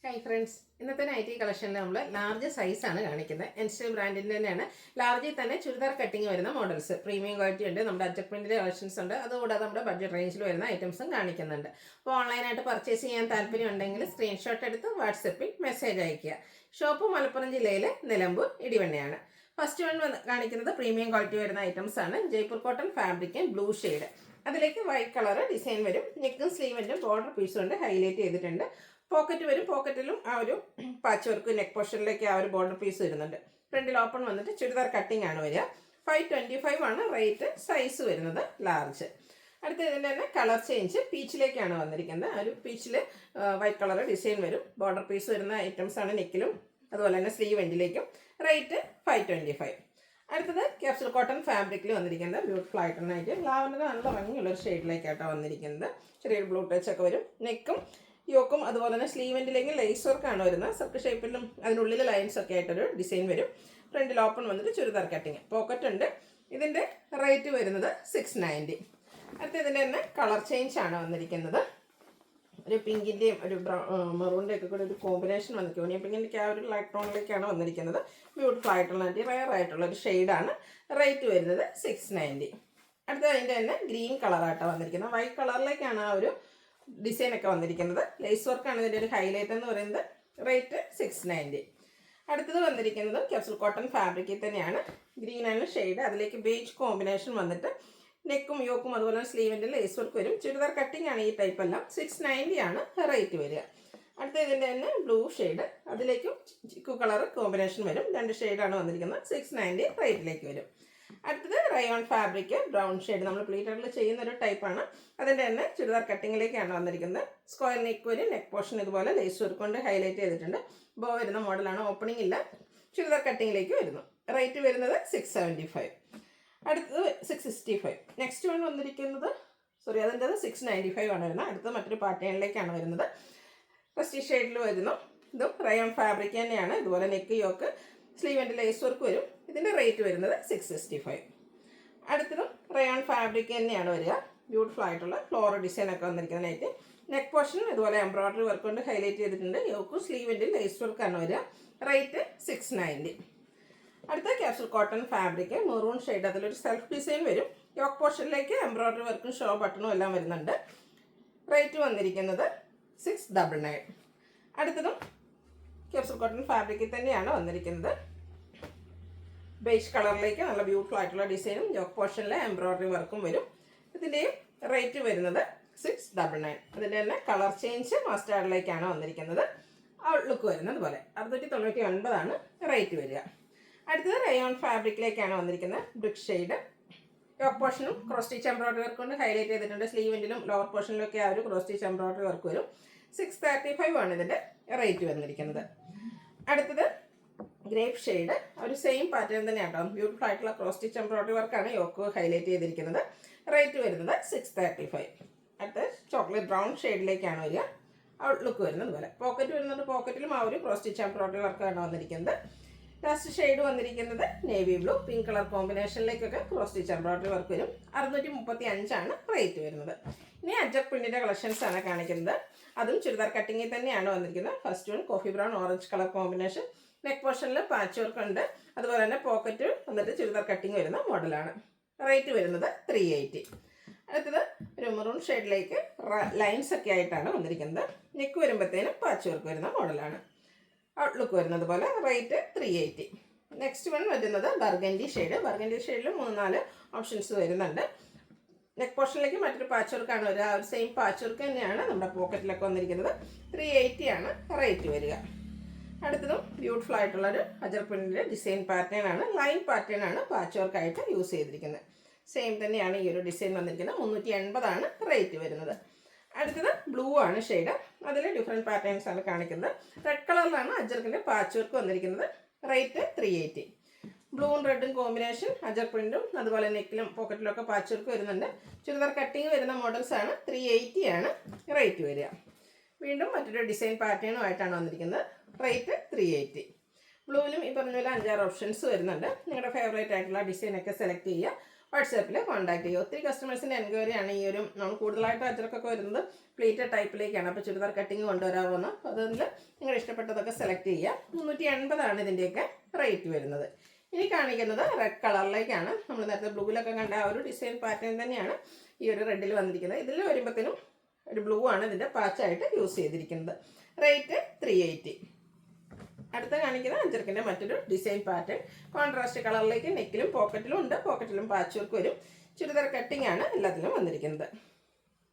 Hi friends, ഇന്നത്തെ nightie കളക്ഷനിൽ നമ്മൾ large സൈസാണ് കാണിക്കുന്നത്. എൻസ്റ്റൽ ബ്രാൻഡിൻ്റെ തന്നെയാണ്. ലാർജിൽ തന്നെ ചുരിദാർ കട്ടിങ് വരുന്ന മോഡൽസ്, പ്രീമിയം ക്വാളിറ്റി ഉണ്ട്. നമ്മുടെ അജക് പ്രിൻറ്റിൻ്റെ കളക്ഷൻസ് ഉണ്ട്. അതുകൂടാതെ നമ്മുടെ ബഡ്ജറ്റ് റേഞ്ചിൽ വരുന്ന ഐറ്റംസും കാണിക്കുന്നുണ്ട്. അപ്പോൾ ഓൺലൈനായിട്ട് പർച്ചേസ് ചെയ്യാൻ താല്പര്യം ഉണ്ടെങ്കിൽ സ്ക്രീൻഷോട്ട് എടുത്ത് വാട്സപ്പിൽ മെസ്സേജ് അയയ്ക്കുക. ഷോപ്പ് മലപ്പുറം ജില്ലയിലെ നിലമ്പൂർ ഇടിവണ്ണയാണ്. ഫസ്റ്റ് വൺ കാണിക്കുന്നത് പ്രീമിയം ക്വാളിറ്റി വരുന്ന ഐറ്റംസ് ആണ്. Jaipur cotton fabric blue shade, അതിലേക്ക് വൈറ്റ് കളർ ഡിസൈൻ വരും. നെക്കും സ്ലീവിൻ്റെ ബോർഡർ പീസും കൊണ്ട് ഹൈലൈറ്റ് ചെയ്തിട്ടുണ്ട്. പോക്കറ്റ് വരും. പോക്കറ്റിലും ആ ഒരു പാച്ച് വർക്ക്, നെക്ക് പോർഷനിലേക്ക് ആ ഒരു ബോർഡർ പീസ് വരുന്നുണ്ട്. ഫ്രണ്ടിൽ ഓപ്പൺ വന്നിട്ട് ചുരിദാർ കട്ടിംഗ് ആണ് വരിക. 525 ആണ് റേറ്റ്. സൈസ് വരുന്നത് ലാർജ്. അടുത്ത ഇതിൻ്റെ തന്നെ കളർ ചേഞ്ച് പീച്ചിലേക്കാണ് വന്നിരിക്കുന്നത്. ആ ഒരു പീച്ചിൽ വൈറ്റ് കളർ ഡിസൈൻ വരും. ബോർഡർ പീസ് വരുന്ന ഐറ്റംസ് ആണ് നെക്കിലും അതുപോലെ തന്നെ സ്ലീവ് എൻഡിലേക്കും. റേറ്റ് 525. അടുത്തത് ക്യാപ്സൂൾ കോട്ടൺ ഫാബ്രിക്കിൽ വന്നിരിക്കുന്നത് ബ്യൂട്ടിഫുൾ ആയിട്ടുള്ളതായിട്ട് ലാവൻഡർ നല്ല ഭംഗിയുള്ളൊരു ഷെയ്ഡിലേക്കായിട്ടാണ് വന്നിരിക്കുന്നത്. ചെറിയൊരു ബ്ലൂ ടച്ച് ഒക്കെ വരും. നെക്കും യോക്കും അതുപോലെ തന്നെ സ്ലീവെൻറ്റിലേക്ക് ലേസ് വർക്കാണ് വരുന്നത്. സർക്കിൾ ഷേപ്പിലും അതിനുള്ളിൽ ലൈൻസ് ഒക്കെ ആയിട്ടൊരു ഡിസൈൻ വരും. ഫ്രണ്ടിൽ ഓപ്പൺ വന്നിട്ട് ചുരിദാർ കട്ടിങ്. പോക്കറ്റ് ഉണ്ട്. ഇതിൻ്റെ റേറ്റ് വരുന്നത് 690. അടുത്ത ഇതിൻ്റെ തന്നെ കളർ ചേഞ്ച് ആണ് വന്നിരിക്കുന്നത്. ഒരു പിങ്കിൻ്റെയും ഒരു മെറൂണിൻ്റെ ഒക്കെ കൂടെ ഒരു കോമ്പിനേഷൻ വന്നിരിക്കും. ഓണിയൻ പിങ്കിൻ്റെ ആ ഒരു ലൈറ്റ് ടോണിലേക്കാണ് വന്നിരിക്കുന്നത്. ബ്യൂട്ടിഫുൾ ആയിട്ടുള്ള റയർ ആയിട്ടുള്ള ഒരു ഷെയ്ഡാണ്. റേറ്റ് വരുന്നത് 690. അടുത്ത അതിൻ്റെ തന്നെ ഗ്രീൻ കളറായിട്ടാണ് വന്നിരിക്കുന്നത്. വൈറ്റ് കളറിലേക്കാണ് ആ ഒരു ഡിസൈൻ ഒക്കെ വന്നിരിക്കുന്നത്. ലേസ് വർക്കാണ് ഇതിൻ്റെ ഒരു ഹൈലൈറ്റ് എന്ന് പറയുന്നത്. റേറ്റ് 690. അടുത്തത് വന്നിരിക്കുന്നത് ക്യാപ്സൂൾ കോട്ടൺ ഫാബ്രിക്കിൽ തന്നെയാണ്. ഗ്രീൻ ആണ് ഷെയ്ഡ്, അതിലേക്ക് ബേജ് കോമ്പിനേഷൻ വന്നിട്ട് നെക്കും യോക്കും അതുപോലെ സ്ലീവിൻ്റെ ലേസ് വർക്ക് വരും. ചുരിദാർ കട്ടിംഗ് ആണ് ഈ ടൈപ്പ് എല്ലാം. 690 ആണ് റേറ്റ് വരിക. അടുത്ത ഇതിൻ്റെ തന്നെ ബ്ലൂ ഷെയ്ഡ്, അതിലേക്കും ചിക്കു കളർ കോമ്പിനേഷൻ വരും. 2 ഷെയ്ഡാണ് വന്നിരിക്കുന്നത്. 690 റേറ്റിലേക്ക് വരും. അടുത്തത് റയോൺ ഫാബ്രിക് ബ്രൗൺ ഷെയ്ഡ്, നമ്മൾ പ്ലീറ്ററിൽ ചെയ്യുന്ന ഒരു ടൈപ്പാണ്. അതിൻ്റെ തന്നെ ചുരിദാർ കട്ടിങ്ങിലേക്കാണ് വന്നിരിക്കുന്നത്. സ്ക്വയർ നെക്ക് വരും. നെക്ക് പോർഷൻ ഇതുപോലെ ലേസ് വർക്ക് കൊണ്ട് ഹൈലൈറ്റ് ചെയ്തിട്ടുണ്ട്. ബോ വരുന്ന മോഡലാണ്. ഓപ്പണിംഗ് ഇല്ല. ചുരിദാർ കട്ടിങ്ങിലേക്ക് വരുന്നു. റേറ്റ് വരുന്നത് 675. അടുത്തത് 665. നെക്സ്റ്റ് വൺ വന്നിരിക്കുന്നത് അതിൻ്റെ 695 ആണ് വരുന്നത്. അടുത്തത് മറ്റൊരു പാറ്റേണിലേക്കാണ് വരുന്നത്. റസ്റ്റി ഷെയ്ഡിൽ വരുന്നു. ഇതും റയോൺ ഫാബ്രിക് തന്നെയാണ്. ഇതുപോലെ നെക്ക് യോക്ക് സ്ലീവിൻ്റെ ലേസ് വർക്ക് വരും. ഇതിൻ്റെ റേറ്റ് വരുന്നത് 665. അടുത്തതും റയോൺ ഫാബ്രിക് തന്നെയാണ് വരിക. ബ്യൂട്ടിഫുൾ ആയിട്ടുള്ള ഫ്ലോറൽ ഡിസൈൻ ഒക്കെ വന്നിരിക്കുന്ന നൈറ്റ്. നെക്ക് പോർഷൻ ഇതുപോലെ എംബ്രോയ്ഡറി വർക്ക് കൊണ്ട് ഹൈലൈറ്റ് ചെയ്തിട്ടുണ്ട്. യോക്കും സ്ലീവിൻ്റെ ലേസ് വർക്കാണ് വരിക. റേറ്റ് 690. അടുത്ത capsule cotton fabric maroon shade, അതിലൊരു സെൽഫ് ഡിസൈൻ വരും. യോക്ക് പോർഷനിലേക്ക് എംബ്രോയ്ഡറി വർക്കും ഷോ ബട്ടണും എല്ലാം വരുന്നുണ്ട്. റേറ്റ് വന്നിരിക്കുന്നത് 699. അടുത്തതും ക്യാപ്സൂൾ കോട്ടൺ ഫാബ്രിക്കിൽ തന്നെയാണ് വന്നിരിക്കുന്നത്. ബേജ് കളറിലേക്ക് നല്ല ബ്യൂട്ടിഫുൾ ആയിട്ടുള്ള ഡിസൈനും യോക്ക് പോർഷനിലെ എംബ്രോയ്ഡറി വർക്കും വരും. ഇതിൻ്റെയും റേറ്റ് വരുന്നത് 699. അതിൻ്റെ തന്നെ കളർ ചേഞ്ച് മസ്റ്റാർഡിലേക്കാണ് വന്നിരിക്കുന്നത്. ഔട്ട്ലുക്ക് വരുന്നത് പോലെ 699 ആണ് റേറ്റ് വരിക. അടുത്തത് റയോൺ ഫാബ്രിക്കിലേക്കാണ് വന്നിരിക്കുന്നത്. ബ്രിക്ക് ഷെയ്ഡ്, യോക്ക് പോർഷനും ക്രോസ് സ്റ്റിച്ച് എംബ്രോയ്ഡറി വർക്ക് കൊണ്ട് ഹൈലൈറ്റ് ചെയ്തിട്ടുണ്ട്. സ്ലീവിൻ്റിലും ലോവർ പോർഷനിലൊക്കെ ആ ഒരു ക്രോസ് സ്റ്റിച്ച് എംബ്രോയ്ഡറി വർക്ക് വരും. 635 ആണ് ഇതിൻ്റെ റേറ്റ് വന്നിരിക്കുന്നത്. അടുത്തത് ഗ്രേപ്പ് ഷെയ്ഡ്, ഒരു സെയിം പാറ്റേൺ തന്നെയാണ് കേട്ടോ. ബ്യൂട്ടിഫുൾ ആയിട്ടുള്ള ക്രോസ് സ്റ്റിച്ച് എംബ്രോയ്ഡറി വർക്കാണ് യോക്ക് ഹൈലൈറ്റ് ചെയ്തിരിക്കുന്നത്. റേറ്റ് വരുന്നത് 635. അടുത്ത ചോക്ലേറ്റ് ബ്രൗൺ ഷെയ്ഡിലേക്കാണ് വരിക. ഔട്ട്ലുക്ക് വരുന്നത് പോലെ. പോക്കറ്റ് വരുന്നുണ്ട്. പോക്കറ്റിലും ആ ഒരു ക്രോസ് സ്റ്റിച്ച് എംബ്രോയ്ഡറി വർക്കാണ് വന്നിരിക്കുന്നത്. ലാസ്റ്റ് ഷെയ്ഡ് വന്നിരിക്കുന്നത് നേവി ബ്ലൂ, പിങ്ക് കളർ കോമ്പിനേഷനിലേക്കൊക്കെ ക്രോസ് സ്റ്റിച്ച് എംബ്രോയ്ഡറി വർക്ക് വരും. 635 ആണ് റേറ്റ് വരുന്നത്. ഇനി അജക് പ്രിന്റിൻ്റെ കളക്ഷൻസ് ആണ് കാണിക്കുന്നത്. അതും ചുരിദാർ കട്ടിങ്ങിൽ തന്നെയാണ് വന്നിരിക്കുന്നത്. First one coffee brown orange colour combination. Neck പോർഷനിൽ പാച്ച് വർക്ക് ഉണ്ട്. അതുപോലെ തന്നെ പോക്കറ്റ് വന്നിട്ട് ചുരിദാർ കട്ടിങ് വരുന്ന മോഡലാണ്. റേറ്റ് വരുന്നത് 380. അടുത്തത് ഒരു മെറൂൺ ഷെയ്ഡിലേക്ക് ലൈൻസ് ഒക്കെ ആയിട്ടാണ് വന്നിരിക്കുന്നത്. നെക്ക് വരുമ്പോഴത്തേനും പാച്ച് വർക്ക് വരുന്ന മോഡലാണ്. ഔട്ട്ലുക്ക് വരുന്നത് പോലെ. റേറ്റ് 380. നെക്സ്റ്റ് വൺ വരുന്നത് ബർഗൻഡി ഷെയ്ഡ്. ബർഗൻഡി ഷെയ്ഡിൽ 3-4 ഓപ്ഷൻസ് വരുന്നുണ്ട്. നെക്ക് പോർഷനിലേക്ക് മറ്റൊരു പാച്ച് വർക്കാണ് വരിക. ആ ഒരു സെയിം പാച്ച് വർക്ക് തന്നെയാണ് നമ്മുടെ പോക്കറ്റിലൊക്കെ വന്നിരിക്കുന്നത്. 380 ആണ് റേറ്റ് വരിക. അടുത്തതും ബ്യൂട്ടിഫുൾ ആയിട്ടുള്ളൊരു അജക് പ്രിന്റിൻ്റെ ഡിസൈൻ പാറ്റേൺ ആണ്. ലൈൻ പാറ്റേൺ ആണ് പാച്ച് വർക്കായിട്ട് യൂസ് ചെയ്തിരിക്കുന്നത്. സെയിം തന്നെയാണ് ഈ ഒരു ഡിസൈൻ വന്നിരിക്കുന്നത്. 380 ആണ് റേറ്റ് വരുന്നത്. അടുത്തത് ബ്ലൂ ആണ് ഷെയ്ഡ്. അതിൽ ഡിഫറെൻറ്റ് പാറ്റേൺസ് ആണ് കാണിക്കുന്നത്. റെഡ് കളറിലാണ് അജർക്കിൻ്റെ പാച്ച് വർക്ക് വന്നിരിക്കുന്നത്. റേറ്റ് 380. ബ്ലൂവും റെഡും കോമ്പിനേഷൻ അജക് പ്രിൻറ്റും അതുപോലെ നെക്കിലും പോക്കറ്റിലൊക്കെ പാച്ച് വർക്ക് വരുന്നുണ്ട്. ചുരിദാർ കട്ടിങ് വരുന്ന മോഡൽസാണ്. 380 ആണ് റേറ്റ് വരിക. വീണ്ടും മറ്റൊരു ഡിസൈൻ പാറ്റേണുമായിട്ടാണ് വന്നിരിക്കുന്നത്. റേറ്റ് 380. ബ്ലൂവിലും ഈ പറഞ്ഞ പോലെ 5-6 ഓപ്ഷൻസ് വരുന്നുണ്ട്. നിങ്ങളുടെ ഫേവറേറ്റ് ആയിട്ടുള്ള ഡിസൈനൊക്കെ സെലക്ട് ചെയ്യുക. വാട്സാപ്പിൽ കോൺടാക്ട് ചെയ്യുക. ഒത്തിരി കസ്റ്റമേഴ്സിൻ്റെ എൻക്വയറിയാണ് ഈ ഒരു നമ്മൾ കൂടുതലായിട്ട് അജർക്കൊക്കെ വരുന്നത് പ്ലീറ്റഡ് ടൈപ്പിലേക്കാണ്. അപ്പോൾ ചുരിദാർ കട്ടിങ് കൊണ്ടുവരാമെന്ന്. അപ്പോൾ അതിൽ നിങ്ങൾ ഇഷ്ടപ്പെട്ടതൊക്കെ സെലക്ട് ചെയ്യുക. 380 ഇതിൻ്റെയൊക്കെ റേറ്റ് വരുന്നത്. ഇനി കാണിക്കുന്നത് റെഡ് കളറിലേക്കാണ്. നമ്മൾ നേരത്തെ ബ്ലൂവിലൊക്കെ കണ്ട ആ ഒരു ഡിസൈൻ പാറ്റേൺ തന്നെയാണ് ഈ ഒരു റെഡിൽ വന്നിരിക്കുന്നത്. ഇതിൽ വരുമ്പോഴത്തേനും ഒരു ബ്ലൂ ആണ് ഇതിൻ്റെ പാച്ചായിട്ട് യൂസ് ചെയ്തിരിക്കുന്നത്. റേറ്റ് 380. അടുത്ത കാണിക്കുന്നത് അഞ്ചർക്കിൻ്റെ മറ്റൊരു ഡിസൈൻ പാറ്റേൺ. കോൺട്രാസ്റ്റ് കളറിലേക്ക് നെക്കിലും പോക്കറ്റിലും ഉണ്ട്. പോക്കറ്റിലും പാച്ച് വർക്ക് വരും. ചുരിദാർ കട്ടിംഗ് ആണ് എല്ലാത്തിലും വന്നിരിക്കുന്നത്.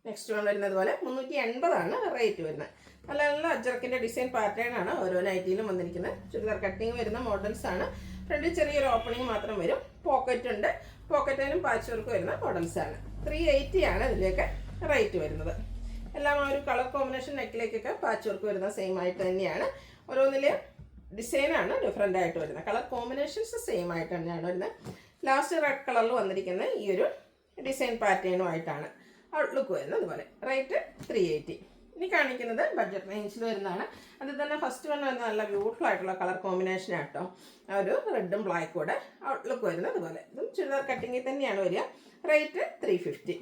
നെക്സ്റ്റ് വൺ വരുന്നത് പോലെ 380 റേറ്റ് വരുന്നത്. നല്ല നല്ല അജ്രക്കിൻ്റെ ഡിസൈൻ പാറ്റേൺ ആണ് ഓരോ നൈറ്റിയിലും വന്നിരിക്കുന്നത്. ചുരിദാർ കട്ടിങ് വരുന്ന മോഡൽസ് ആണ്. ഫ്രണ്ടിൽ ചെറിയൊരു ഓപ്പണിംഗ് മാത്രം വരും. പോക്കറ്റ് ഉണ്ട്. പോക്കറ്റിലും പാച്ച് വർക്ക് വരുന്ന മോഡൽസ് ആണ്. 380 ഇതിലേക്ക് റേറ്റ് വരുന്നത്. എല്ലാം ആ ഒരു കളർ കോമ്പിനേഷൻ നെക്കിലേക്കൊക്കെ പാച്ച് വർക്ക് വരുന്ന സെയിം ആയിട്ട് തന്നെയാണ്. ഓരോന്നിലെ ഡിസൈനാണ് ഡിഫറെൻ്റ് ആയിട്ട് വരുന്നത്. കളർ കോമ്പിനേഷൻസ് സെയിം ആയിട്ട് തന്നെയാണ് വരുന്നത്. ലാസ്റ്റ് റെഡ് കളറിൽ വന്നിരിക്കുന്ന ഈ ഒരു ഡിസൈൻ പാറ്റേണുമായിട്ടാണ് ഔട്ട്ലുക്ക് വരുന്നത്. അതുപോലെ റേറ്റ് 380. ഇനി കാണിക്കുന്നത് ബഡ്ജറ്റ് റേഞ്ചിൽ വരുന്നതാണ്. അതിൽ തന്നെ ഫസ്റ്റ് വൺ വരുന്ന നല്ല ബ്യൂട്ടിഫുൾ ആയിട്ടുള്ള കളർ കോമ്പിനേഷൻ ആട്ടോ. ആ ഒരു റെഡും ബ്ലാക്കും കൂടെ ഔട്ട്ലുക്ക് വരുന്നത്. അതുപോലെ ഇതും ചുരിദാർ കട്ടിങ്ങിൽ തന്നെയാണ് വരിക. റേറ്റ് 350.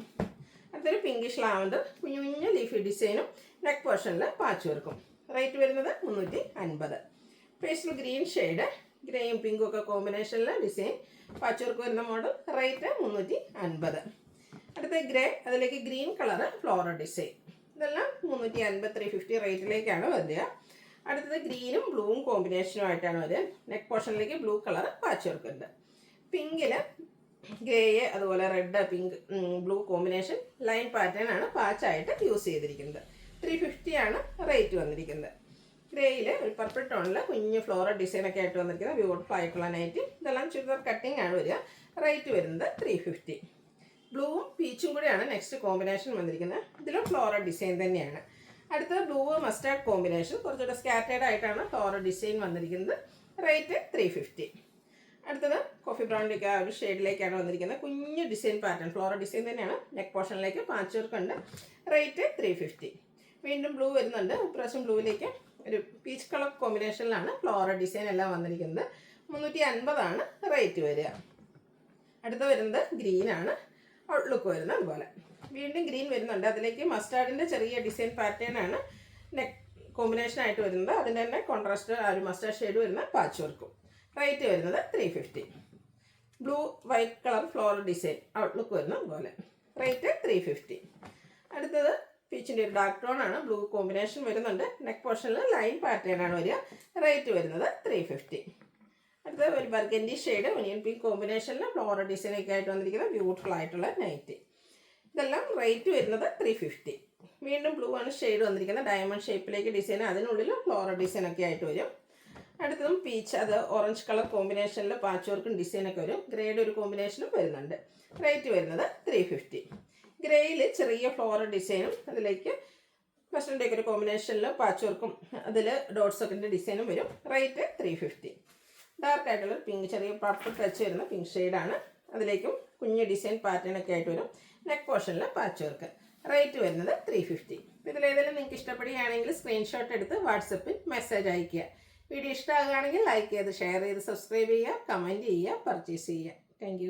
അടുത്തൊരു പിങ്കിഷ് ലാവൻഡർ കുഞ്ഞു കുഞ്ഞു ലീഫി ഡിസൈനും നെക്ക് പോർഷനിൽ പാച്ച് വർക്കും. റേറ്റ് വരുന്നത് 350. പേസ്റ്റൽ ഗ്രീൻ ഷെയ്ഡ് ഗ്രേയും പിങ്കും ഒക്കെ കോമ്പിനേഷനിൽ ഡിസൈൻ പാച്ച് വർക്ക് വരുന്ന മോഡൽ. റേറ്റ് 350. അടുത്ത ഗ്രേ, അതിലേക്ക് ഗ്രീൻ കളറ് ഫ്ലോറൽ ഡിസൈൻ. ഇതെല്ലാം 350 350 റേറ്റിലേക്കാണ് വരിക. അടുത്തത് ഗ്രീനും ബ്ലൂവും കോമ്പിനേഷനുമായിട്ടാണ് വരിക. നെക്ക് പോർഷനിലേക്ക് ബ്ലൂ കളർ പാച്ച് വർക്ക് ഉണ്ട്. പിങ്കിൽ ഗ്രേ അതുപോലെ red pink blue combination line pattern ആണ് പാച്ചായിട്ട് യൂസ് ചെയ്തിരിക്കുന്നത്. 350 റേറ്റ് വന്നിരിക്കുന്നത്. ഗ്രേയിൽ ഒരു പർപ്പിൾ ടോണിൽ കുഞ്ഞ് ഫ്ലോറൽ ഡിസൈനൊക്കെ ആയിട്ട് വന്നിരിക്കുന്നത് ബ്യൂട്ടിഫുൾ ആയിട്ടുള്ള നൈറ്റ്. ഇതെല്ലാം ചുരിദാർ കട്ടിംഗ് ആണ് വരിക. റേറ്റ് വരുന്നത് 350. ബ്ലൂവും പീച്ചും കൂടെയാണ് നെക്സ്റ്റ് കോമ്പിനേഷൻ വന്നിരിക്കുന്നത്. ഇതിലും ഫ്ലോറൽ ഡിസൈൻ തന്നെയാണ്. അടുത്തത് ബ്ലൂ മസ്റ്റാർഡ് കോമ്പിനേഷൻ, കുറച്ചുകൂടെ സ്കാറ്റേഡ് ആയിട്ടാണ് ഫ്ലോറൽ ഡിസൈൻ വന്നിരിക്കുന്നത്. റേറ്റ് 350. അടുത്തത് കോഫി ബ്രൗണിലേക്ക് ആ ഒരു ഷെയ്ഡിലേക്കാണ് വന്നിരിക്കുന്നത്. കുഞ്ഞ് ഡിസൈൻ പാറ്റേൺ ഫ്ലോറൽ ഡിസൈൻ തന്നെയാണ്. നെക്ക് പോർഷനിലേക്ക് പാച്ച് വർക്ക് ഉണ്ട്. റേറ്റ് 350. വീണ്ടും ബ്ലൂ വരുന്നുണ്ട്. ഇപ്രാവശ്യം ബ്ലൂവിലേക്ക് ഒരു പീച്ച് കളർ കോമ്പിനേഷനിലാണ് ഫ്ലോറൽ ഡിസൈൻ എല്ലാം വന്നിരിക്കുന്നത്. 350 റേറ്റ് വരിക. അടുത്ത വരുന്നത് ഗ്രീനാണ് ഔട്ട്ലുക്ക് വരുന്നത്. അതുപോലെ വീണ്ടും ഗ്രീൻ വരുന്നുണ്ട്. അതിലേക്ക് മസ്റ്റാർഡിൻ്റെ ചെറിയ ഡിസൈൻ പാറ്റേൺ ആണ് നെക്ക് കോമ്പിനേഷൻ ആയിട്ട് വരുന്നത്. അതിൻ്റെ തന്നെ കോൺട്രാസ്റ്റ് ആ ഒരു മസ്റ്റാർഡ് ഷെയ്ഡ് വരുന്ന പാച്ച് വർക്കും. റേറ്റ് വരുന്നത് 350. Blue white colour floral design outlook വരുന്ന അതുപോലെ. റേറ്റ് 350. അടുത്തത് പീച്ചിൻ്റെ ഒരു ഡാർക്ക് ടോൺ ആണ്. ബ്ലൂ കോമ്പിനേഷൻ വരുന്നുണ്ട്. നെക്ക് പോർഷനിൽ ലൈൻ പാറ്റേൺ ആണ് വരിക. റേറ്റ് വരുന്നത് 350. അടുത്തത് ഒരു ബർഗൻഡി ഷെയ്ഡ് ഒനിയൻ പിങ്ക് കോമ്പിനേഷനിൽ ഫ്ലോറൽ ഡിസൈനൊക്കെ ആയിട്ട് വന്നിരിക്കുന്ന ബ്യൂട്ടിഫുൾ ആയിട്ടുള്ള നൈറ്റ്. ഇതെല്ലാം റേറ്റ് വരുന്നത് 350. വീണ്ടും ബ്ലൂ ആണ് ഷെയ്ഡ് വന്നിരിക്കുന്നത്. ഡയമണ്ട് ഷേപ്പിലേക്ക് ഡിസൈൻ, അതിനുള്ളിൽ ഫ്ലോറൽ ഡിസൈനൊക്കെ ആയിട്ട് വരും. അടുത്തതും പീച്ച്, അത് ഓറഞ്ച് കളർ കോമ്പിനേഷനിൽ പാച്ച് വർക്കും ഡിസൈനൊക്കെ വരും. ഗ്രേയുടെ ഒരു കോമ്പിനേഷനും വരുന്നുണ്ട്. റേറ്റ് വരുന്നത് 350. ഗ്രേയിൽ ചെറിയ ഫ്ലോറൽ ഡിസൈനും അതിലേക്ക് മസ്റ്ററിൻ്റെയൊക്കെ ഒരു കോമ്പിനേഷനിൽ പാച്ച് വർക്കും അതിൽ ഡോട്ട്സൊക്കെ ഡിസൈനും വരും. റേറ്റ് 350. ഡാർക്ക് ആയിട്ടുള്ള പിങ്ക് ചെറിയ പർപ്പിൾ ടച്ച് വരുന്ന പിങ്ക് ഷെയ്ഡാണ്. അതിലേക്കും കുഞ്ഞ് ഡിസൈൻ പാറ്റേൺ ഒക്കെ ആയിട്ട് വരും. നെക്ക് പോർഷനിൽ പാച്ച് വർക്ക്. റേറ്റ് വരുന്നത് 350. ഇതിലേതെങ്കിലും നിങ്ങൾക്ക് ഇഷ്ടപ്പെടുകയാണെങ്കിൽ സ്ക്രീൻഷോട്ട് എടുത്ത് വാട്സപ്പിൽ മെസ്സേജ് അയയ്ക്കുക. വീഡിയോ ഇഷ്ടമാകുകയാണെങ്കിൽ ലൈക്ക് ചെയ്ത് ഷെയർ ചെയ്ത് സബ്സ്ക്രൈബ് ചെയ്യുക, കമൻറ്റ് ചെയ്യുക, പർച്ചേസ് ചെയ്യുക. താങ്ക്